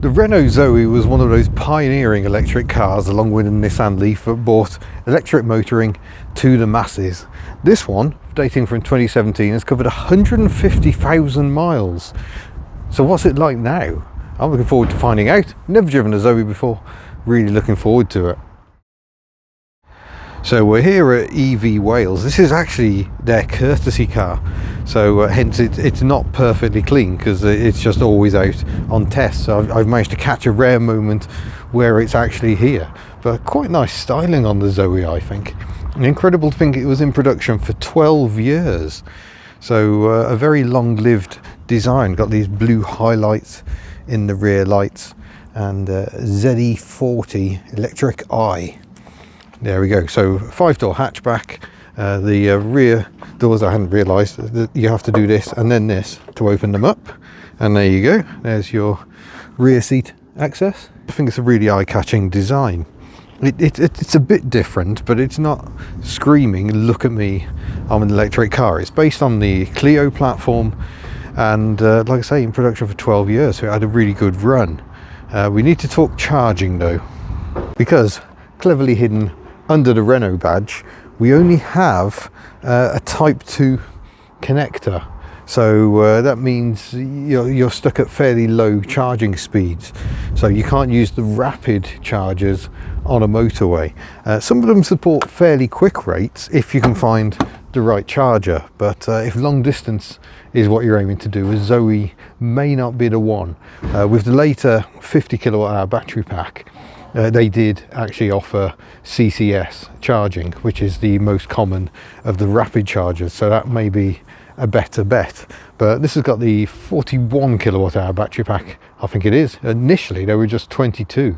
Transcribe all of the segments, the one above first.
The Renault Zoe was one of those pioneering electric cars along with a Nissan Leaf that brought electric motoring to the masses. This one, dating from 2017, has covered 150,000 miles. So what's it like now? I'm looking forward to finding out. Never driven a Zoe before, really looking forward to it. So we're here at EV Wales. This is actually their courtesy car, so hence it's not perfectly clean because it's just always out on tests. So I've managed to catch a rare moment where it's actually here, but quite nice styling on the Zoe, I think. An incredible thing, it was in production for 12 years, so a very long-lived design. Got these blue highlights in the rear lights and ZE40 electric eye. There we go. So 5-door hatchback. The rear doors, I hadn't realised that you have to do this and then this to open them up. And there you go. There's your rear seat access. I think it's a really eye-catching design. It's a bit different, but it's not screaming, look at me, I'm an electric car. It's based on the Clio platform and like I say, in production for 12 years. So it had a really good run. We need to talk charging though, because cleverly hidden under the Renault badge, we only have a Type 2 connector. So that means you're stuck at fairly low charging speeds. So you can't use the rapid chargers on a motorway. Some of them support fairly quick rates if you can find the right charger. But if long distance is what you're aiming to do, a Zoe may not be the one. With the later 50 kilowatt hour battery pack, they did actually offer CCS charging, which is the most common of the rapid chargers, so that may be a better bet. But this has got the 41 kilowatt hour battery pack, I think it is. Initially they were just 22,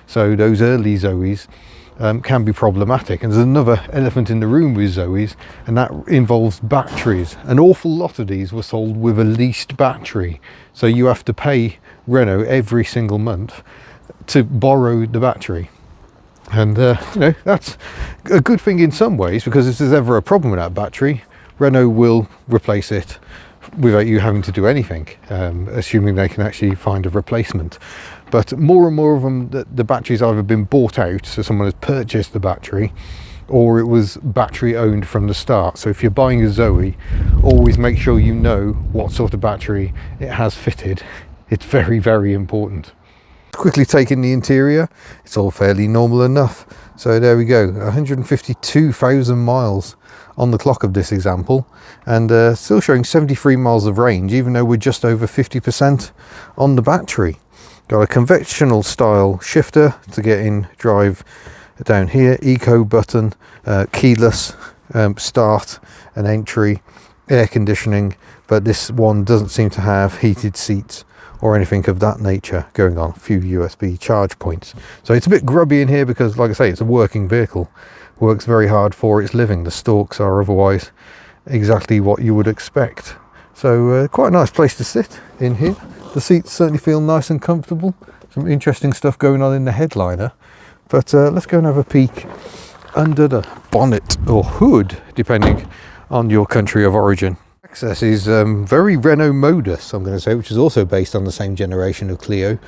so those early Zoes can be problematic. And there's another elephant in the room with Zoes, and that involves batteries. An awful lot of these were sold with a leased battery, so you have to pay Renault every single month to borrow the battery. And that's a good thing in some ways, because if there's ever a problem with that battery, Renault will replace it without you having to do anything, assuming they can actually find a replacement. But more and more of them, the battery's either been bought out, so someone has purchased the battery, or it was battery owned from the start. So if you're buying a Zoe, always make sure you know what sort of battery it has fitted. It's very, very important. Quickly taking the interior, it's all fairly normal enough. So there we go, 152,000 miles on the clock of this example, and still showing 73 miles of range, even though we're just over 50% on the battery. Got a conventional style shifter to get in drive down here, eco button, keyless start and entry, air conditioning, but this one doesn't seem to have heated seats or anything of that nature going on. A few USB charge points. So it's a bit grubby in here because, like I say, it's a working vehicle. Works very hard for its living. The stalks are otherwise exactly what you would expect. So quite a nice place to sit in here. The seats certainly feel nice and comfortable. Some interesting stuff going on in the headliner. But let's go and have a peek under the bonnet or hood, depending on your country of origin. Access is very Renault Modus, I'm going to say, which is also based on the same generation of Clio.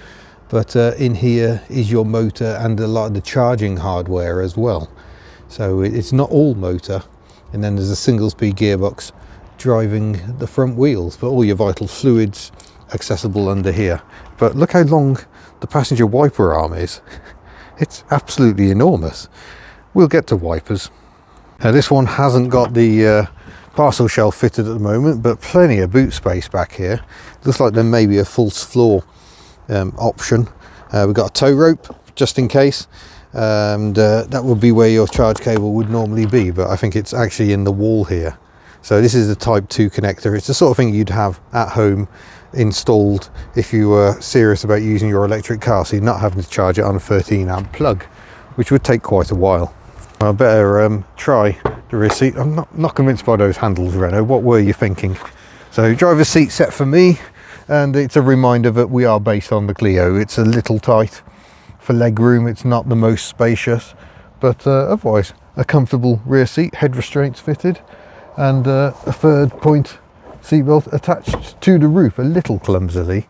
But in here is your motor and a lot of the charging hardware as well. So it's not all motor. And then there's a single-speed gearbox driving the front wheels, but all your vital fluids accessible under here. But look how long the passenger wiper arm is. It's absolutely enormous. We'll get to wipers. Now this one hasn't got the parcel shelf fitted at the moment, but plenty of boot space back here. Looks like there may be a false floor option. We've got a tow rope just in case, and that would be where your charge cable would normally be, but I think it's actually in the wall here. So this is a Type 2 connector. It's the sort of thing you'd have at home installed if you were serious about using your electric car, so you're not having to charge it on a 13 amp plug, which would take quite a while. I better try the rear seat. I'm not convinced by those handles, Renault. What were you thinking? So driver's seat set for me, and it's a reminder that we are based on the Clio. It's a little tight for leg room. It's not the most spacious, but otherwise a comfortable rear seat, head restraints fitted, and a third point seatbelt attached to the roof, a little clumsily,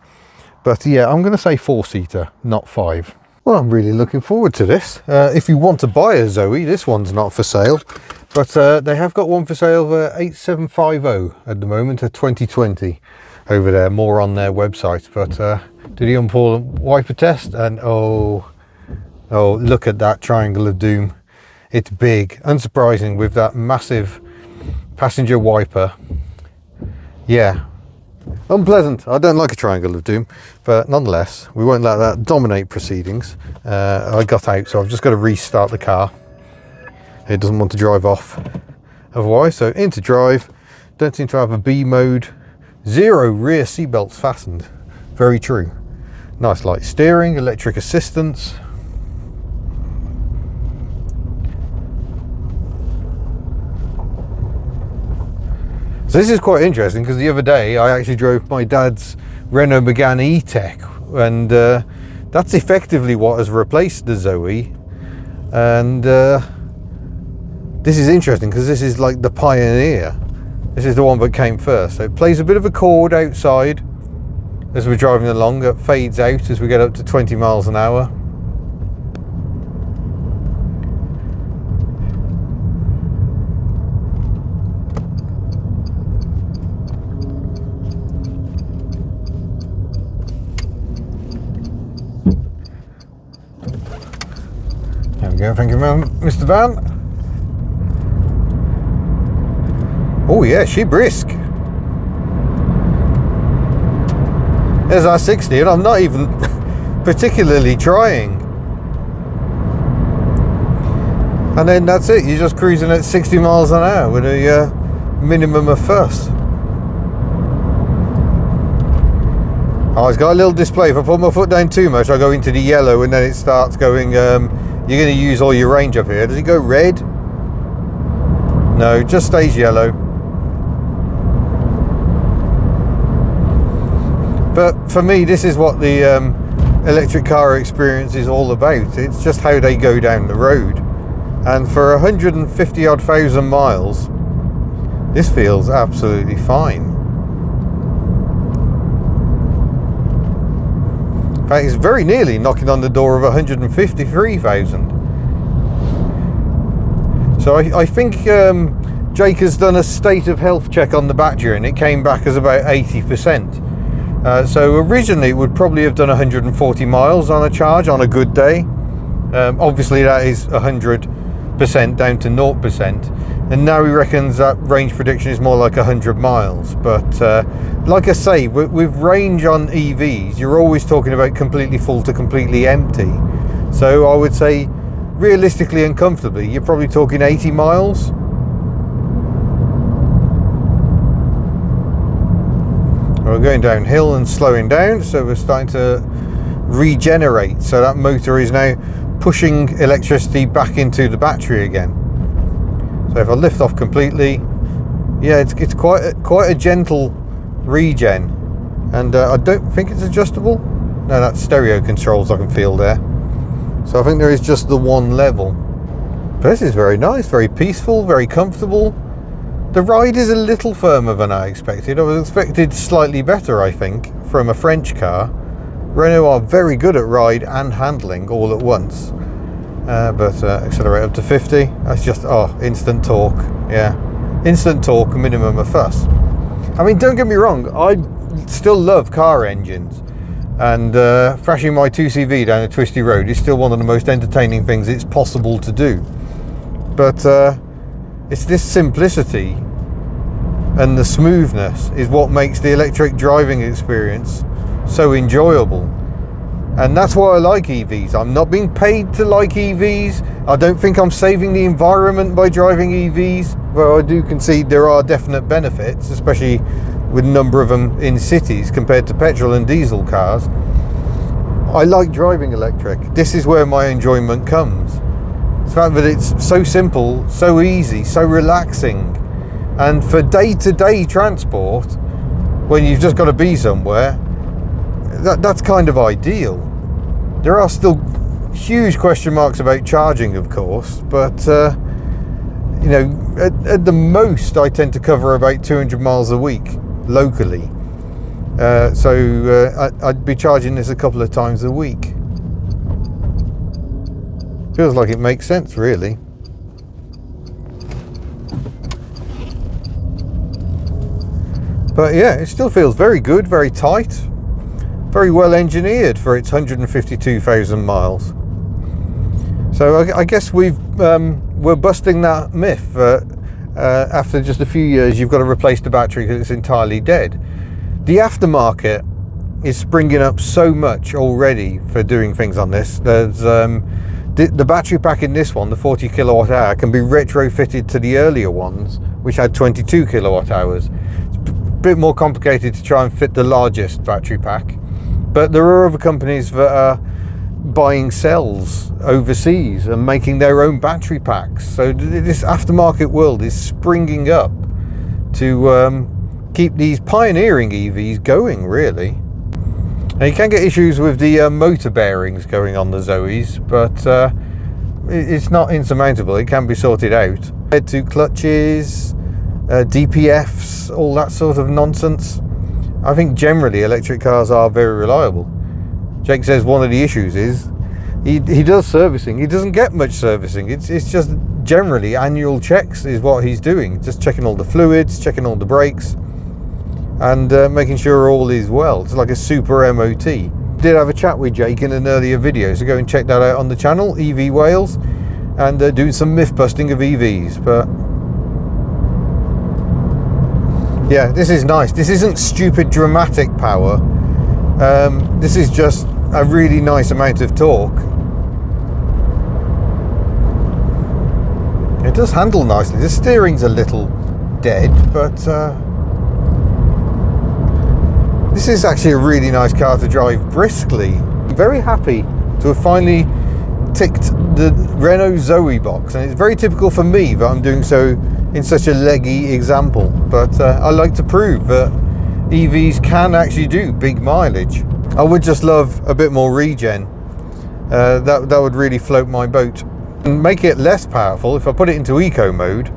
But yeah, I'm going to say 4-seater, not 5. Well, I'm really looking forward to this. If you want to buy a Zoe, this one's not for sale, but they have got one for sale for 8750 at the moment, a 2020 over there. More on their website. But did he unpull wiper test? And oh, look at that triangle of doom. It's big, unsurprising with that massive passenger wiper. Yeah. Unpleasant. I don't like a triangle of doom, but nonetheless, we won't let that dominate proceedings. I got out, so I've just got to restart the car. It doesn't want to drive off otherwise, so into drive. Don't seem to have a B mode. 0 rear seatbelts fastened. Very true. Nice light steering, electric assistance. So this is quite interesting because the other day I actually drove my dad's Renault Megane E-Tech, and that's effectively what has replaced the Zoe. And this is interesting because this is like the Pioneer. This is the one that came first. So it plays a bit of a chord outside as we're driving along. It fades out as we get up to 20 miles an hour. There we go, thank you, Mr. Van. Oh yeah, she brisk. There's our 60, and I'm not even particularly trying. And then that's it, you're just cruising at 60 miles an hour with a minimum of fuss. Oh, it's got a little display. If I put my foot down too much, I go into the yellow, and then it starts going, you're going to use all your range up here. Does it go red? No, it just stays yellow. But for me, this is what the electric car experience is all about. It's just how they go down the road. And for 150 odd thousand miles, this feels absolutely fine. In fact, it's very nearly knocking on the door of 153,000. So I think Jake has done a state of health check on the battery, and it came back as about 80%. So originally it would probably have done 140 miles on a charge on a good day. Obviously that is 100% down to 0%, and now he reckons that range prediction is more like 100 miles. But like I say, with range on EVs, you're always talking about completely full to completely empty. So I would say realistically and comfortably, you're probably talking 80 miles. We're going downhill and slowing down, so we're starting to regenerate. So that motor is now pushing electricity back into the battery again. So if I lift off completely, yeah, it's quite a gentle regen, and I don't think it's adjustable. No, that's stereo controls I can feel there. So I think there is just the one level. But this is very nice, very peaceful, very comfortable. The ride is a little firmer than I expected. I was expected slightly better, I think, from a French car. Renault are very good at ride and handling all at once. But accelerate up to 50. That's just, instant torque. Yeah, instant torque, minimum of fuss. I mean, don't get me wrong, I still love car engines. And thrashing my 2CV down a twisty road is still one of the most entertaining things it's possible to do. But it's this simplicity and the smoothness is what makes the electric driving experience so enjoyable. And that's why I like EVs. I'm not being paid to like EVs. I don't think I'm saving the environment by driving EVs, though I do concede there are definite benefits, especially with a number of them in cities compared to petrol and diesel cars. I like driving electric. This is where my enjoyment comes. The fact that it's so simple, so easy, so relaxing, and for day-to-day transport, when you've just got to be somewhere, that's kind of ideal. There are still huge question marks about charging, of course, but you know, at the most I tend to cover about 200 miles a week locally, I'd be charging this a couple of times a week. Feels like it makes sense, really. But yeah, it still feels very good, very tight, very well engineered for its 152,000 miles. So I guess we're busting that myth. After just a few years, you've got to replace the battery because it's entirely dead. The aftermarket is springing up so much already for doing things on this. There's the battery pack in this one, the 40 kilowatt hour, can be retrofitted to the earlier ones, which had 22 kilowatt hours. It's a bit more complicated to try and fit the largest battery pack, but there are other companies that are buying cells overseas and making their own battery packs. So this aftermarket world is springing up to keep these pioneering EVs going, really. Now, you can get issues with the motor bearings going on the Zoes, but it's not insurmountable. It can be sorted out. Head to clutches, DPFs, all that sort of nonsense. I think generally electric cars are very reliable. Jake says one of the issues is he does servicing. He doesn't get much servicing. It's just generally annual checks is what he's doing. Just checking all the fluids, checking all the brakes, and making sure all is well. It's like a super MOT. Did have a chat with Jake in an earlier video, so go and check that out on the channel, EV Wales, and do some myth busting of EVs. But yeah, this is nice. This isn't stupid dramatic power. This is just a really nice amount of torque. It does handle nicely. The steering's a little dead, but this is actually a really nice car to drive briskly. I'm very happy to have finally ticked the Renault Zoe box, and it's very typical for me that I'm doing so in such a leggy example, but I like to prove that EVs can actually do big mileage. I would just love a bit more regen. That would really float my boat. And make it less powerful, if I put it into eco mode,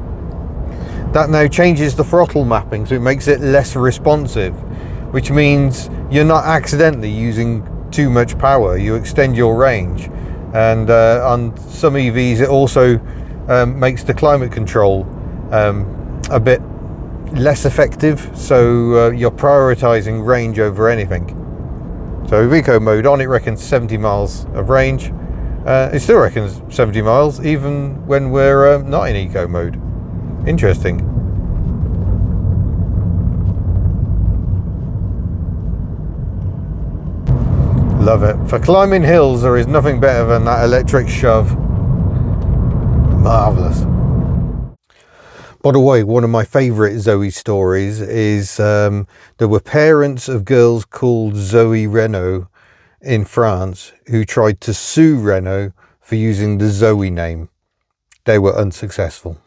that now changes the throttle mapping, so it makes it less responsive, which means you're not accidentally using too much power. You extend your range, and on some EVs it also makes the climate control a bit less effective, so you're prioritizing range over anything. So with eco mode on, it reckons 70 miles of range. It still reckons 70 miles even when we're not in eco mode. Interesting. Love it. For climbing hills, there is nothing better than that electric shove. Marvellous. By the way, one of my favourite Zoe stories is there were parents of girls called Zoe Renault in France who tried to sue Renault for using the Zoe name. They were unsuccessful.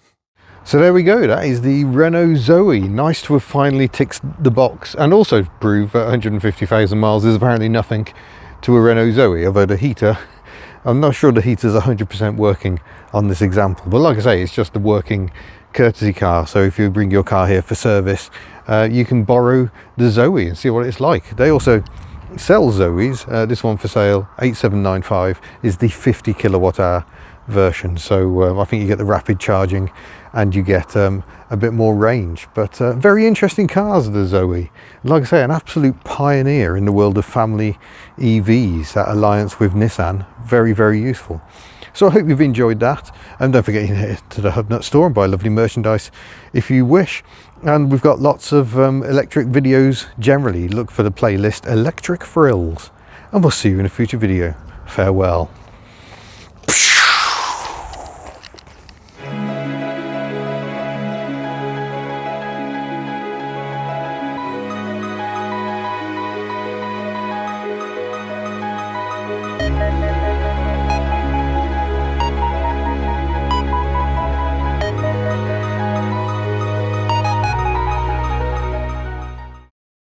So there we go, that is the Renault Zoe. Nice to have finally ticked the box, and also prove that 150,000 miles is apparently nothing to a Renault Zoe, although the heater, I'm not sure the heater's 100% working on this example, but like I say, it's just a working courtesy car. So if you bring your car here for service, you can borrow the Zoe and see what it's like. They also sell Zoes. This one for sale, 8795, is the 50 kilowatt hour version. So I think you get the rapid charging and you get a bit more range. But very interesting cars, the Zoe. Like I say, an absolute pioneer in the world of family EVs. That alliance with Nissan, very, very useful. So I hope you've enjoyed that, and don't forget, you know, to the Hubnut store and buy lovely merchandise if you wish. And we've got lots of electric videos generally. Look for the playlist Electric Thrills, and we'll see you in a future video. Farewell.